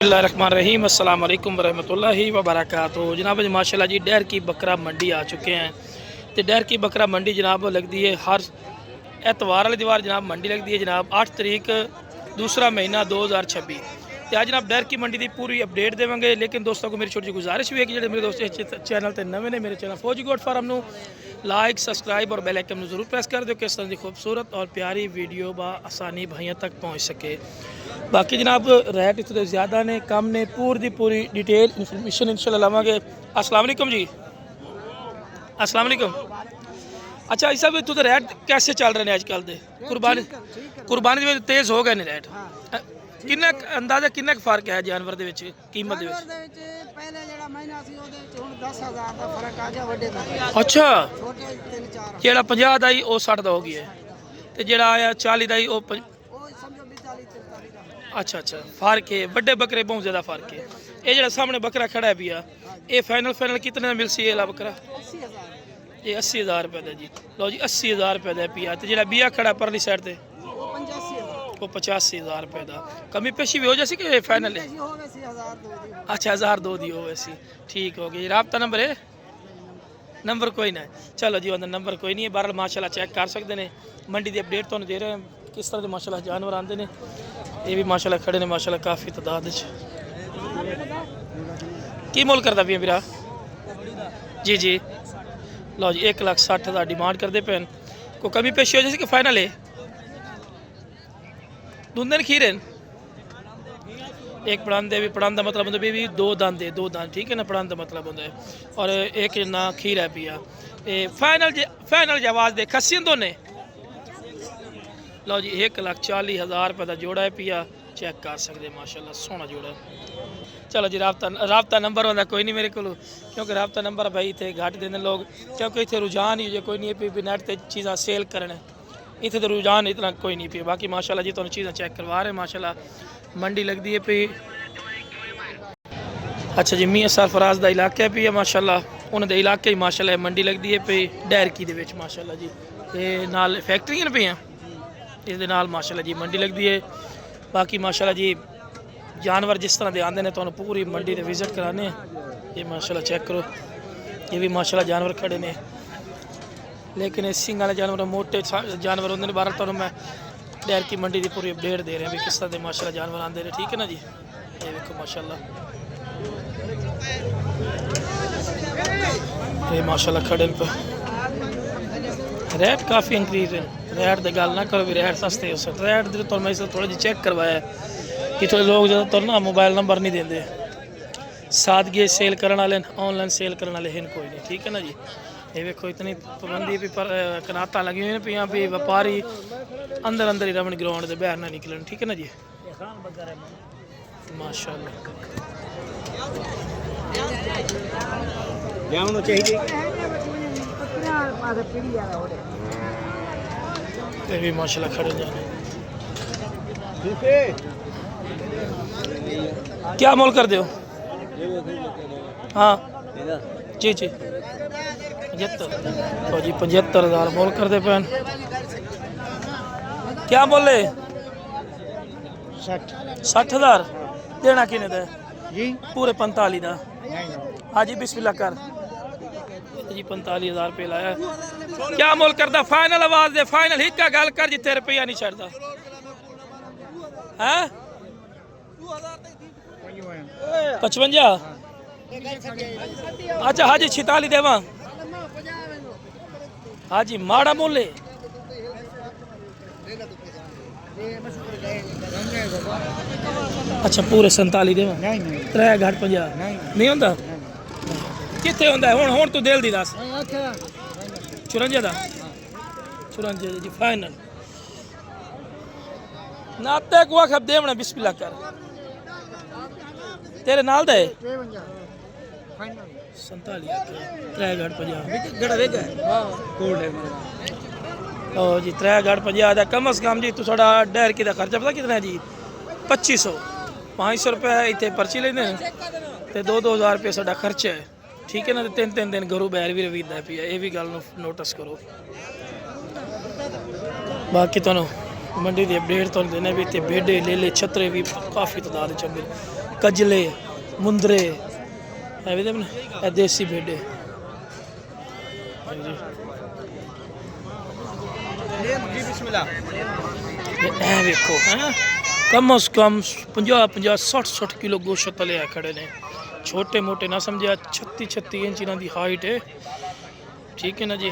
बिस्मिल्लाहिर्रहमानिर्रहीम अस्सलाम वालेकुम रहमतुल्लाहि व बरकातुहू। जनाब माशाल्लाह जी डैर की बकरा मंडी आ चुके हैं। तो डैर की बकरा मंडी जनाब लगती है हर एतवार वाली दीवार जनाब मंडी लगती है जनाब 8 तरीक दूसरा महीना 2026। तो आज जनाब डैर की मंडी की पूरी अपडेट देवेंगे। लेकिन दोस्तों को मेरी छोटी गुजारिश भी है कि जो मेरे दोस्त चैनल पर नवे ने मेरे चैनल फौजी गोट फार्म को लाइक सबसक्राइब और बेल आइकन जरूर प्रेस कर दो कि इस तरह की खूबसूरत और प्यारी वीडियो आसानी भाइयों तक पहुँच सके। बाकी जनाब रेट इतने ज़्यादा ने कम ने पूरी डिटेल इन्फॉर्मेशन इंशाल्लाह लवांगे। अस्सलाम वालेकुम जी। अस्सलाम वालेकुम। अच्छा इस सब तो रेट कैसे चल रहे हैं आजकल दे? कुर्बानी में तेज़ हो गए ने रेट। किन्ना अंदाजा किन्ना फर्क है जानवर दे विच कीमत दे विच? पहले जेड़ा महीना सी ओदे विच हुन 10,000 दा फर्क आ गया वड्डे दा। अच्छा छोटे 3-4 जेड़ा 50 दा ही ओ 60 दा हो गया है ते जेड़ा आया 40 दा ही ओ समझो 42-43 दा। अच्छा फर्क है। बड़े बकरे बहुत ज़्यादा फर्क है। ये जेड़ा सामने बकरा खड़ा है पिया ये फाइनल कितने मिल सी है बकरा? 80,000 ये 80,000 रुपये का जी। लो जी 80,000 रुपये का पिया तो जेड़ा बिया खड़ा परली साइड से वो 85,000 रुपये का। कमी पेशी भी हो जैसी कि फाइनल है? अच्छा 1002 दी हो वैसी ठीक हो गई। राबता नंबर है? नंबर कोई ना चलो जी अंदर नंबर कोई नहीं है। बहरहाल माशाल्लाह चेक कर सकते हैं। मंडी की अपडेट तो दे रहे हैं किस तरह के माशाल्लाह जानवर आते हैं। ये भी माशाल्लाह खड़े ने माशाल्लाह काफ़ी तादाद की मोल करता भी मेरा जी। लो जी 1,60,000 डिमांड करते पे को कमी पेशी हो जैसे कि फाइनल है? दूधन खीरे एक पढ़ाते भी पढ़ाने का मतलब होता भी दो दांत ठीक है ना पढ़ाने का मतलब होता है। और एक ना खीर है पिया फाइनल जी आवाज़ दे खस्सी दोने। लो जी 1,40,000 रुपये का जोड़ा है पिया चेक कर सकते माशाल्लाह सोहना जोड़ा है। चलो जी राबता नंबर होता कोई नहीं मेरे को क्योंकि राबता नंबर भाई इतने घट देने लोग क्योंकि इतने रुझान ही कोई नहीं है नैट से चीज़ा सेल करने इतने तो रुझान इतना कोई नहीं पे। बाकी माशाल्लाह जी तुम चीज़ें चेक करवा रहे हैं माशाल्लाह मंडी लगती है पी। अच्छा जी मियाँ सरफराज का इलाका है पी है माशाल्लाह उन्होंने इलाके ही माशाल्लाह मंडी लगती है पी डैरकी दे विच माशाल्लाह जी। ते नाल फैक्ट्रियां पे हैं इस दे नाल माशाल्लाह जी मंडी लगती है। बाकी माशाल्लाह जी जानवर जिस तरह के आते हैं तो पूरी मंडी से विजिट कराने। ये माशाल्लाह चेक करो ये भी माशाल्लाह जानवर खड़े ने। लेकिन सिंह वाले जानवर मोटे जानवर होंगे बारह तो मैं डैर की मंडी की पूरी अपडेट दे रहे हैं भी किस तरह के माशाल्लाह जानवर आते हैं। ठीक है ना जी ये देखो माशाल्लाह ये माशाल्लाह खड़े पे रेट काफ़ी इंक्रीज है। रेट की गल ना करो भी रेट सस्ते हो सकते रेट तो मैं इसे थोड़ा जी चेक करवाया कि थोड़े लोग ज़्यादातर ना मोबाइल नंबर नहीं देंगे सादगी सेल करने वाले ऑनलाइन सेल करने वाले हैं कोई नहीं। ठीक है ना जी ये देखो इतनी पाबंदी भी पर कनाता लगी हुई पियाँ भी व्यापारी अंदर ही रमन ग्राउंड से बाहर ना निकलन। ठीक है ना जी माशाल्लाह ये भी माशाल्लाह खड़े जाने। क्या मोल कर दो? हाँ जी 75 तो जी 75,000 मोल करते पैन। क्या बोले? 60,000 देना किने दे जी? पूरे 45 का। हाँ जी बिस्मिल्लाह कर जी 45,000 रुपये लाया। क्या मोल करता? फाइनल आवाज दे फाइनल ही का गल कर जिते रुपया नहीं छड़ता है 55। अच्छा हाँ जी 46 देवा। हाँ जी माड़ा मोले अच्छा पूरे 47 देवा 3 घट 50 नहीं होता कितने होता है हुण तू दिल दी दस 54 का 54 जी फाइनल नाते को आख देवना बिस्मिल्लाह कर तेरे नाल दे 47 3 घट 50 ओ जी 3 घट 50 कम अज कम जी तुहाडा डैर की खर्चा पता कितना है जी? 2500 रुपये इतने पर्ची लेने ते 2,000 रुपये साडा खर्चा है। ठीक है ना 3 दिन घरों बैर भी रवीदा पिया ये भी गल नोटिस करो। बाकी तुहानू ਮੰਡੀ ਦੀ ਅਪਡੇਟ ਤੁਹਾਨੂੰ ਦੇਣਾ ਵੀ ਇੱਥੇ ਬੇਡੇ ਲੇਲੇ ਛਤਰੇ ਵੀ ਕਾਫੀ ਤਾਦਾਦ ਚ ਮਿਲ ਕਜਲੇ ਮੁੰਦਰੇ ਐਵੇਂ ਦੇ ਨਾ ਇਹ ਦੇਸੀ ਬੇਡੇ ਹਾਂਜੀ जी बिस्मिल्लाह ਇਹ ਵੇਖੋ ਹੈ कम अज कम 50 60 किलो गोश्त तले आ खड़े ने छोटे मोटे ना समझिया 36 इंच इन्हां दी हाइट है ठीक है ना जी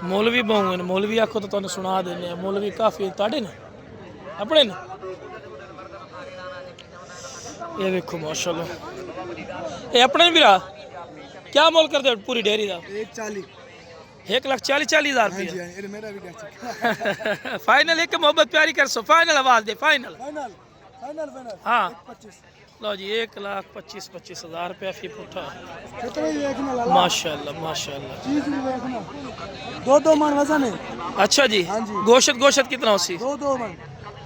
मौलवी बहु ने मौलवी आखो तो तुहानू सुना देने मौलवी काफ़ी तुहाडे ने अपने ने ये देखो माशाल्लाह ये अपने भरा क्या मोल कर दे पूरी डेयरी का 140 1,40,000 रुपये जी ये मेरा भी क्या फाइनल एक मोहब्बत प्यारी कर सो फाइनल आवाज दे फाइनल फाइनल फाइनल फाइनल हाँ 25 लो जी 1,25,000 रुपया फी पुठा कितने ही देखना लाला माशाल्लाह माशाल्लाह चीज भी देखना 2 मन वजन है अच्छा जी हाँ जी। गोश्त कितना उसी 2 मन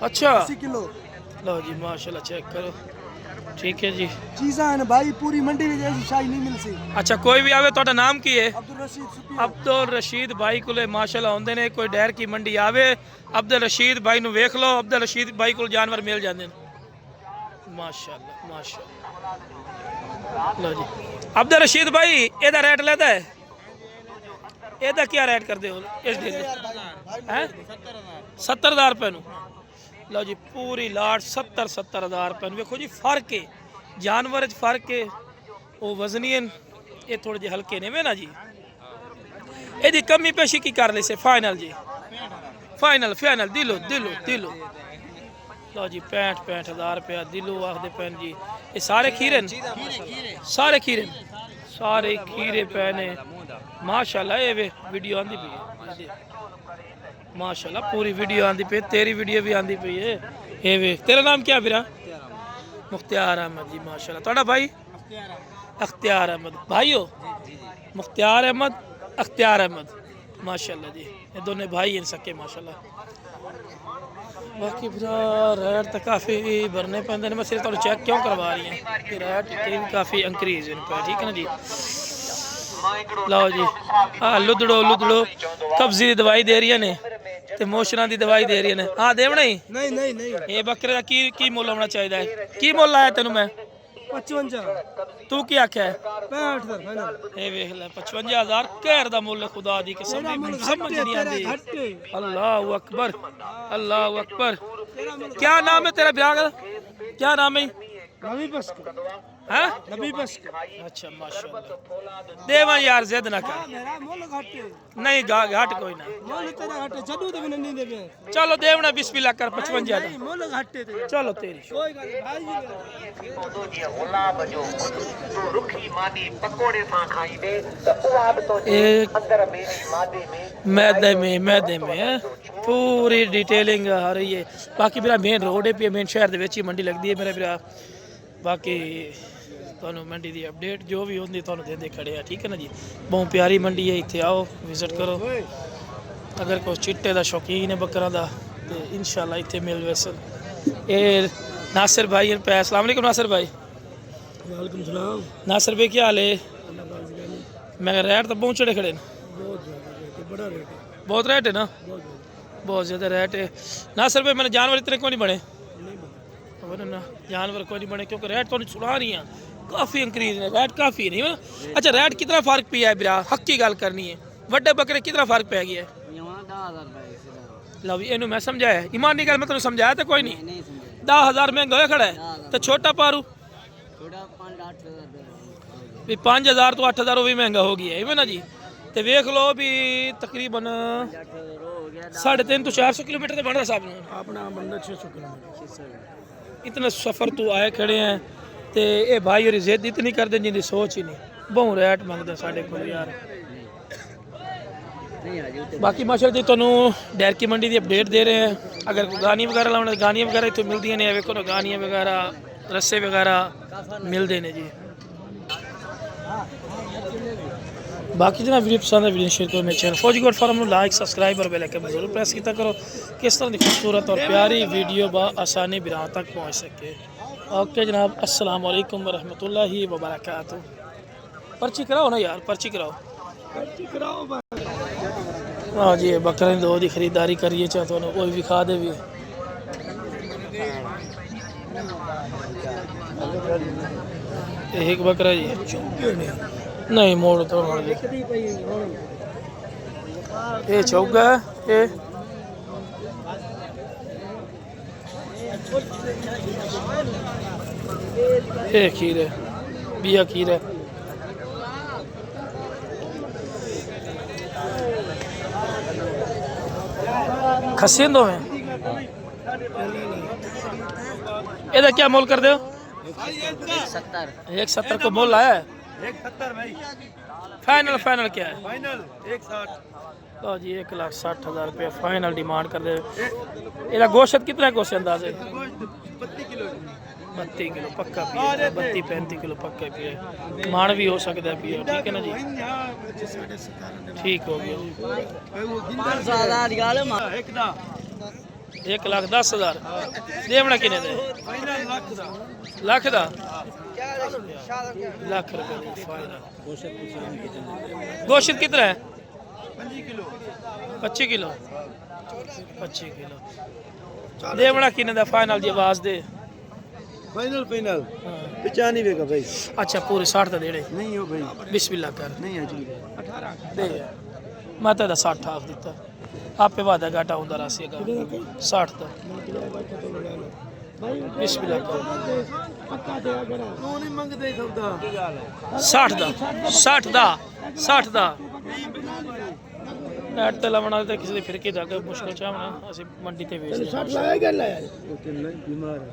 अच्छा 80 किलो लो जी माशाल्लाह चेक करो ठीक है जी चीज़ा है ना भाई पूरी मंडी में जैसी शाही नहीं मिलती अच्छा कोई भी आवे ਤੁਹਾਡਾ ਨਾਮ ਕੀ ਹੈ अब्दुल रशीद सुपी ਅਬਦੁਲ ਰਸ਼ੀਦ ਭਾਈ ਕੋਲੇ ਮਾਸ਼ਾਅੱਲਾ ਹੁੰਦੇ ਨੇ ਕੋਈ ਡੈਰ ਕੀ ਮੰਡੀ ਆਵੇ ਅਬਦੁਲ ਰਸ਼ੀਦ ਭਾਈ ਨੂੰ ਵੇਖ ਲਓ ਅਬਦੁਲ ਰਸ਼ੀਦ ਭਾਈ ਕੋਲ ਜਾਨਵਰ ਮਿਲ ਜਾਂਦੇ ਨੇ ਮਾਸ਼ਾਅੱਲਾ ਮਾਸ਼ਾਅੱਲਾ ਲਓ ਜੀ ਅਬਦੁਲ ਰਸ਼ੀਦ ਭਾਈ ਇਹਦਾ ਰੇਟ ਲੈਦਾ ਹੈ ਇਹਦਾ ਕੀ ਰੇਟ ਕਰਦੇ ਹੋ ਇਸ ਦੇ ਹੈ 70000 ਰੁਪਏ ਨੂੰ ਲਓ ਜੀ ਪੂਰੀ ਲਾਟ 70000 ਰੁਪਏ ਨੂੰ ਵੇਖੋ ਜੀ ਫਰਕ ਹੈ ਜਾਨਵਰ 'ਚ ਫਰਕ ਹੈ ਉਹ ਵਜ਼ਨੀਨ ਇਹ ਥੋੜੇ ਜਿਹੇ ਹਲਕੇ ਨੇ ਵੇ ਨਾ ਜੀ ਇਹਦੀ ਕਮੀ ਪੇਸ਼ੀ ਕੀ ਕਰ ਲਈ ਸੇ ਫਾਈਨਲ ਜੀ ਫਾਈਨਲ ਦਿਲੋ ਲਓ ਜੀ 65,000 ਰੁਪਏ ਦਿਲੋ ਆਖਦੇ ਪੈਣ ਜੀ ਇਹ ਸਾਰੇ ਖੀਰੇ ਨੇ ਸਾਰੇ ਖੀਰੇ ਪੈ ਨੇ ਮਾਸ਼ਾਅੱਲਾ ਇਹ ਵੇ ਵੀਡੀਓ ਆਂਦੀ ਪਈ ਹੈ माशाल्लाह पूरी वीडियो आंदी पे तेरी वीडियो भी आंदी पई है ये वे तेरा नाम क्या फिरा मुख्तियार अहमद जी माशाल्लाह तोड़ा भाई अख्तियार अहमद भाई हो मुख्तियार अहमद अख्तियार अहमद माशाल्लाह जी ये दोनों भाई हैं सके माशाल्लाह बाकी फिर रेट तो काफ़ी भरने पैंदे ने मैं सिर्फ तुहानू चेक क्यों करवा रही हैं कि रेट भी काफ़ी इंक्रीज इन पे ठीक है ना जी लो जी हाँ लुदड़ो कब्जी की दवाई दे रही ने ते मोशना की दवाई दे रही ने हाँ देवना ही नहीं ये बकरे का की मुल होना चाहिए की मुल लाया तेन मैं 55 तू की आख्या है 65 फाइनल ये वेख ले 55,000 कहर दा मुल खुदा दी कसम समझ नहीं आती अल्लाह अकबर क्या नाम है तेरा ब्याह का क्या नाम है नबी बस हैं नबी बस अच्छा माशाल्लाह देवा यार जिद ना कर मेरा मोल घट नहीं घाट कोई ना मोल तेरा घट जदू ते नहीं देवे चलो देवना बिस्मिल्लाह कर 55 दा मोल घट ते चलो तेरी कोई गल भाई तो जी गुलाब जो तू रुखी मादी पकोड़े सा खाई दे तो उहाब तो एक अंदर मेरी मादे में मैदे में है। पूरी डिटेलिंग आ रही है बाकी मेरा मेन रोड है पे मेन शहर दे विच ही मंडी लगदी है मेरा भरा बाकी ਤੁਹਾਨੂੰ ਮੰਡੀ ਦੀ ਅਪਡੇਟ ਜੋ ਵੀ ਹੁੰਦੀ ਤੁਹਾਨੂੰ ਦੇਂਦੇ ਖੜੇ ਆ ਠੀਕ ਹੈ ਨਾ ਜੀ ਬਹੁਤ ਪਿਆਰੀ ਮੰਡੀ ਹੈ ਇੱਥੇ ਆਓ ਵਿਜ਼ਿਟ ਕਰੋ ਅਗਰ ਕੋਈ ਚਿੱਟੇ ਦਾ ਸ਼ੌਕੀਨ ਹੈ ਬੱਕਰਾਂ ਦਾ ਤੇ ਇਨਸ਼ਾਅੱਲਾ ਇੱਥੇ ਮਿਲ ਵੈਸਲ ਇਹ नासिर भाई पे अस्सलाम वालेकुम नासिर भाई वालेकुम सलाम नासिर भाई क्या हाल है मैं रेट तो बहुत चढ़े खड़े बड़ा रेट बहुत रेट है ना बहुत ज़्यादा रेट है नासिर भाई मैंने जानवर इतने क्यों नहीं बने ना जानवर कोई नहीं बने क्योंकि रेट तो नहीं सुना रही हैं काफ़ी इंक्रीज है रेट काफ़ी नहीं है अच्छा रेट कितना फ़र्क पिया है बिरा हक की गल करनी है बड़े बकरे कितना फ़र्क पै गया है लो इनू मैं समझाया ईमानी गल मैं तुम्हें समझाया तो कोई नहीं 10,000 महंगा होया खड़ा है तो छोटा पारू भी 5,000 तो 8,000 भी महंगा हो गया है ना जी तो वेख लो भी तकरीबन 350 तो 400 किलोमीटर तो बन रहा साहब अपना बंदा 600 किलोमीटर इतने सफ़र तो आए खड़े हैं तो ये भाई और जिद इतनी कर दें जिनकी सोच ही नहीं बहुत रेट मंगते साढ़े को यार बाकी माशाल्लाह जी तुहानू डेयर की मंडी की अपडेट दे रहे हैं अगर कोई गानी वगैरह लाने गानियाँ वगैरह इतों मिलती ने वेखो ना गानियाँ वगैरह रस्से वगैरह मिलते हैं जी बाकी जना वीडियो पसंद है वीडियो शेयर करो मेरे चैनल फौजी गोट फार्म लाइक सब्सक्राइब और बेल आइकन जरूर प्रेस किया करो किस तरह की खूबसूरत और प्यारी वीडियो आसानी बिरा तक पहुँच सके ओके जनाब अस्सलाम वालेकुम वरहमतुल्लाहि वबरकातुहू पर्ची कराओ ना यार पर्ची कराओ हाँ जी बकरे दो की खरीदारी करिए चाहे तो कोई भी खा दे भी एक बकरा जी नहीं मोड़ तो ये चौगा है ये खीर है बिया खीर है खस्सी दो में ਇਹਦਾ क्या मोल कर दो 170 को मोल आया है 170 भाई फाइनल क्या है फाइनल 160 लो जी 1,60,000 रुपये फाइनल डिमांड कर दे ਇਹਦਾ गोश्त कितना गोश्त अंदाजे 32 किलो 32 किलो पक्का पिए 32-35 किलो पक्का पिए मान भी हो सकता है पिए ठीक है ना जी ठीक हो गया 1,10,000 देवना किने दे लाख दा लाख रुपए फाइनल गोश्त कितना है 25 किलो देवना किने दा फाइनल जी आवाज दे फाइनल 95 का भाई अच्छा पूरे 60 दा देड़े नहीं हो भाई बिस्मिल्लाह कर नहीं है जी 18 दे मैं तो 60 आख दिता आपे वादा घाटा होंदा रसेगा 60 दा बिस्मिल्लाह कर क्यों नहीं मंगदे सौदा 60 दा नेट ते लवण वाले किसी दे फिर के जाके मुश्किल चाहना ਅਸੀਂ ਮੰਡੀ ਤੇ ਵੇਚਦੇ 60 लाया कर लाया बीमार है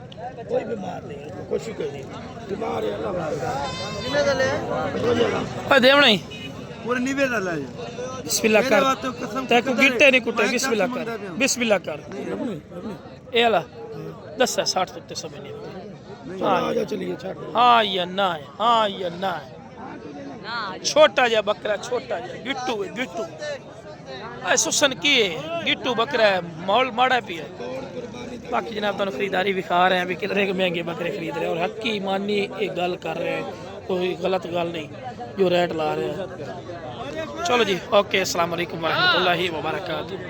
कोई बीमार नहीं है कोशिश करिए बीमार है अल्लाह कितने का ले ਓਏ ਦੇਵਣਾ ਹੀ पूरे निवे दा लाया बिस्मिल्लाह कर ते को गिट्टे नहीं कुटे बिस्मिल्लाह कर ए वाला 10 60 उत्ते सब नहीं हां चलिए छाट हाँ या ना है हाँ या ना है छोटा जा बकरा छोटा जा गिट्टू है गिट्टू सुसन की है गिट्टू बकरा है मॉल माड़ा पी है बाकी जनाब तुम खरीदारी विखा रहे हैं भी कितने महंगे बकरे खरीद रहे हैं और हक की मानी एक गल कर रहे हैं कोई गलत गल नहीं जो रेट ला रहे हैं चलो जी ओके अस्सलाम वालेकुम वरहमतुल्लाहि वबरकातुहू।